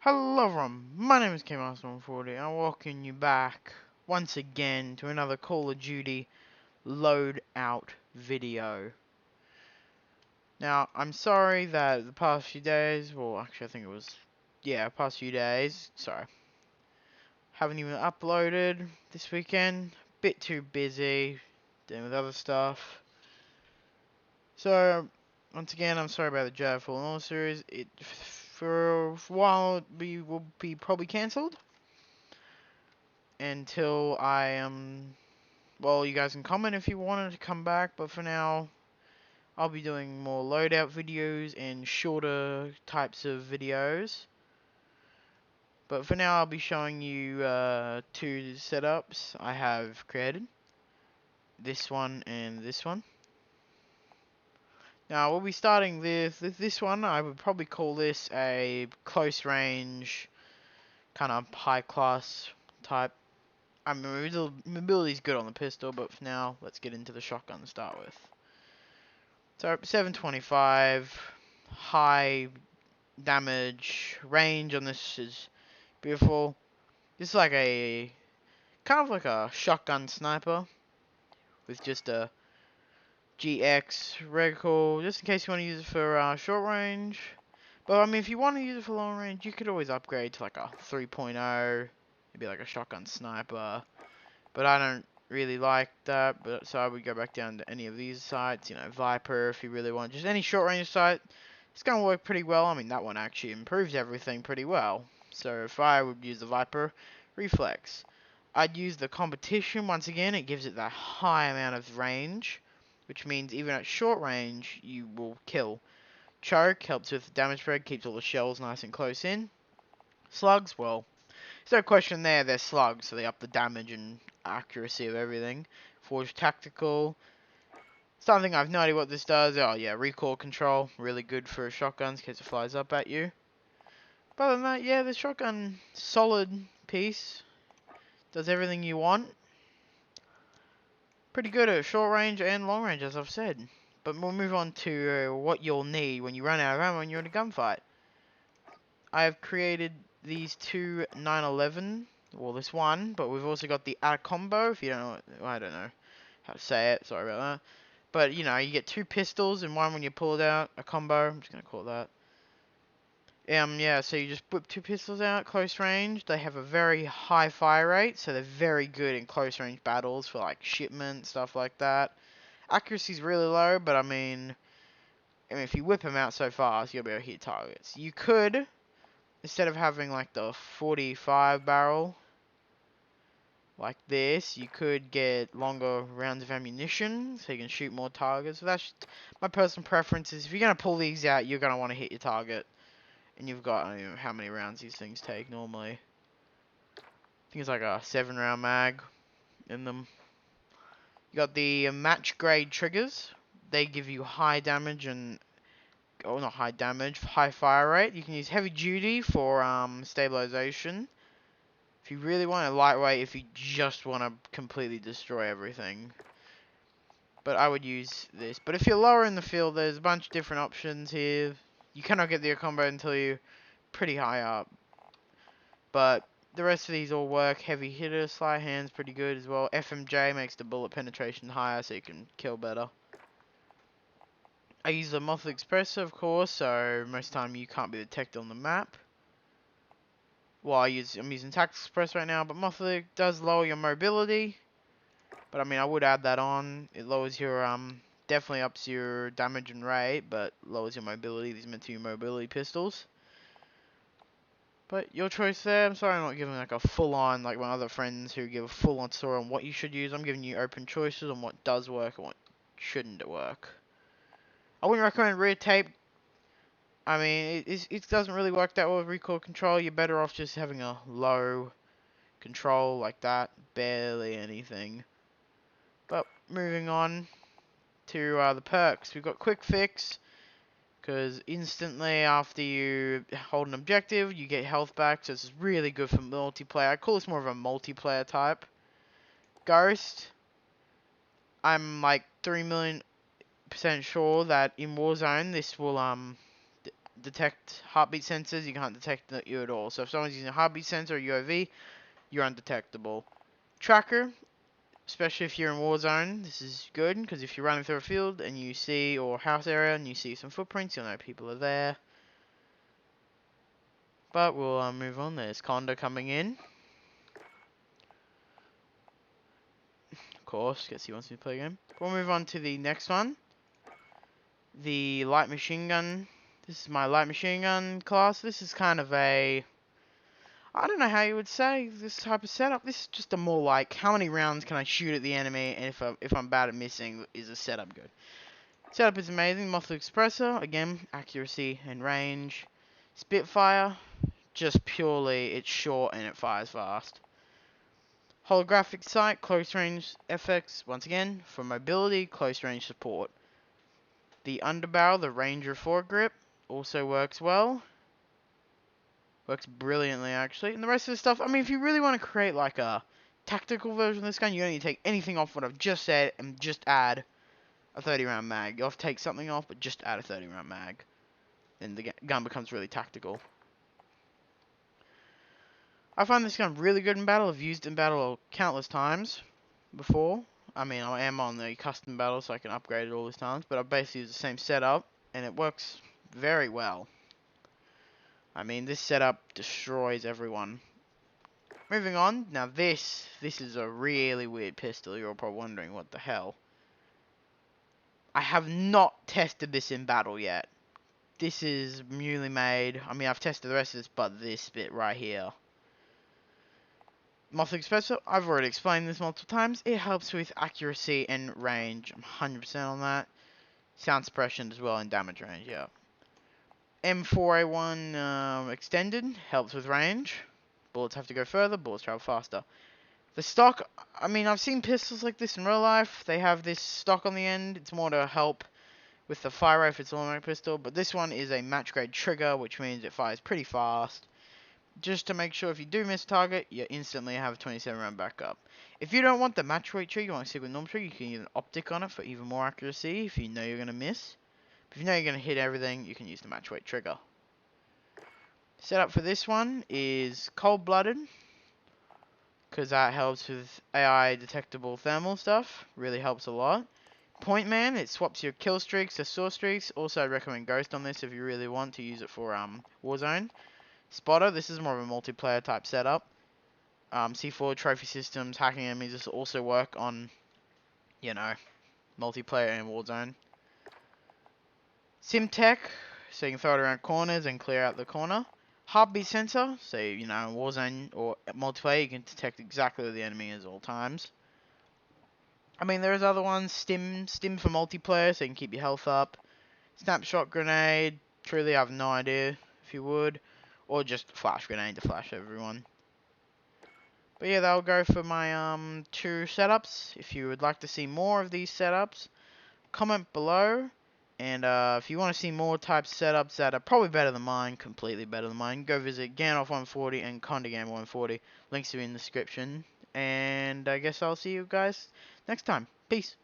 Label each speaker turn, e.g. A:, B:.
A: Hello everyone, my name is KMaster140 and I welcome you back once again to another Call of Duty Loadout video. Now, I'm sorry that the past few days, well actually I think it was, past few days, sorry, haven't even uploaded this weekend, bit too busy, dealing with other stuff. So, once again, I'm sorry about the Jedi Fallen Order series, for a while we will be probably cancelled. Until well, you guys can comment if you wanted to come back, but for now, I'll be doing more loadout videos and shorter types of videos. But for now, I'll be showing you two setups I have created. This one and this one. Now, we'll be starting with this one. I would probably call this a close range, kind of high class type. I mean, mobility's good on the pistol, but for now, let's get into the shotgun to start with. So 725, high damage, range on this is beautiful. This is like a, kind of like a shotgun sniper, with just a GX reticle, just in case you want to use it for short range. But I mean, if you want to use it for long range, you could always upgrade to like a 3.0, maybe like a shotgun sniper. But I don't really like that, but so I would go back down to any of these sights, you know, Viper if you really want, just any short range sight. It's gonna work pretty well. I mean, that one actually improves everything pretty well. So if I would use the Viper, Reflex. I'd use the Competition once again. It gives it that high amount of range, which means even at short range you will kill. Choke helps with damage spread, keeps all the shells nice and close in. Slugs, well, there's no question there, they're slugs, so they up the damage and accuracy of everything. Forge Tactical. Something I've no idea what this does. Oh yeah, recoil control. Really good for shotguns in case it flies up at you. But other than that, yeah, the shotgun, solid piece. Does everything you want. Pretty good at short range and long range, as I've said. But we'll move on to what you'll need when you run out of ammo when you're in a gunfight. I have created these two 911, well this one, but we've also got the A combo, if you don't know, I don't know how to say it, sorry about that. But you know, you get two pistols in one when you pull it out, a combo, I'm just going to call it that. Yeah, so you just whip two pistols out, close range. They have a very high fire rate, so they're very good in close range battles for like shipment, stuff like that. Accuracy's really low, but I mean if you whip them out so fast, you'll be able to hit targets. You could, instead of having like the 45 barrel like this, you could get longer rounds of ammunition so you can shoot more targets. So that's my personal preference. Is if you're gonna pull these out, you're gonna want to hit your target, and you've got, I don't know how many rounds these things take normally. I think it's like a 7-round mag in them. You got the match grade triggers. They give you high damage and not high damage, high fire rate. You can use heavy duty for stabilization. If you really want a lightweight, if you just want to completely destroy everything. But I would use this. But if you're lower in the field, there's a bunch of different options here. You cannot get the combo until you're pretty high up. But the rest of these all work. Heavy hitter, sleight hand's pretty good as well. FMJ makes the bullet penetration higher so you can kill better. I use the muffled expressor, of course, so most of the time you can't be detected on the map. Well, I'm using tactical suppress right now, but muffler does lower your mobility. But I mean, I would add that on. It lowers your definitely ups your damage and rate, but lowers your mobility. These are meant to be mobility pistols. But your choice there. I'm sorry I'm not giving like a full-on, like my other friends who give a full-on story on what you should use. I'm giving you open choices on what does work and what shouldn't work. I wouldn't recommend rear tape. I mean, it doesn't really work that well with recoil control. You're better off just having a low control like that. Barely anything. But moving on to the perks. We've got quick fix, because instantly after you hold an objective, you get health back. So it's really good for multiplayer. I call this more of a multiplayer type. Ghost. I'm like 3,000,000% sure that in Warzone this will detect heartbeat sensors, you can't detect you at all. So if someone's using a heartbeat sensor or UAV, you're undetectable. Tracker, especially if you're in Warzone, this is good, because if you're running through a field and you see, or house area, and you see some footprints, you'll know people are there. But we'll move on. There's Conda coming in. Of course, guess he wants me to play a game. We'll move on to the next one. The light machine gun. This is my light machine gun class. This is kind of a... I don't know how you would say this type of setup. This is just a more like, how many rounds can I shoot at the enemy, and if I'm bad at missing, is the setup good? Setup is amazing. Muffler suppressor, again, accuracy and range. Spitfire, just purely it's short and it fires fast. Holographic sight, close range FX, once again, for mobility, close range support. The underbarrel, the Ranger foregrip, also works well. Works brilliantly, actually. And the rest of the stuff, I mean, if you really want to create like a tactical version of this gun, you don't need to take anything off what I've just said and just add a 30 round mag. You'll have to take something off, but just add a 30 round mag. Then the gun becomes really tactical. I find this gun really good in battle. I've used it in battle countless times before. I mean, I am on the custom battle, so I can upgrade it all these times, but I basically use the same setup, and it works very well. I mean, this setup destroys everyone. Moving on, now this is a really weird pistol. You're probably wondering what the hell. I have not tested this in battle yet. This is newly made. I mean, I've tested the rest of this, but this bit right here. Muffler suppressor, I've already explained this multiple times. It helps with accuracy and range. I'm 100% on that. Sound suppression as well and damage range, yeah. M4A1 extended helps with range. Bullets have to go further, bullets travel faster. The stock, I mean, I've seen pistols like this in real life. They have this stock on the end. It's more to help with the fire rate if it's an automatic pistol. But this one is a match grade trigger, which means it fires pretty fast. Just to make sure if you do miss target, you instantly have a 27 round backup. If you don't want the match rate trigger, you want to stick with normal trigger, you can use an optic on it for even more accuracy if you know you're going to miss. If you know you're going to hit everything, you can use the match weight trigger. Setup for this one is cold-blooded, because that helps with AI detectable thermal stuff. Really helps a lot. Point Man, it swaps your kill streaks to saw streaks. Also, I recommend Ghost on this if you really want to use it for Warzone. Spotter, this is more of a multiplayer type setup. C4 trophy systems, hacking enemies, this will also work on, you know, multiplayer and Warzone. Simtech, so you can throw it around corners and clear out the corner. Heartbeat sensor, so you know, in Warzone or multiplayer, you can detect exactly where the enemy is at all times. I mean, there's other ones, stim for multiplayer, so you can keep your health up. Snapshot grenade, truly I have no idea if you would. Or just flash grenade to flash everyone. But yeah, that'll go for my 2 setups. If you would like to see more of these setups, comment below. And if you want to see more types of setups that are probably better than mine, completely better than mine, go visit Ganoff140 and Condagame140. Links are in the description. And I guess I'll see you guys next time. Peace.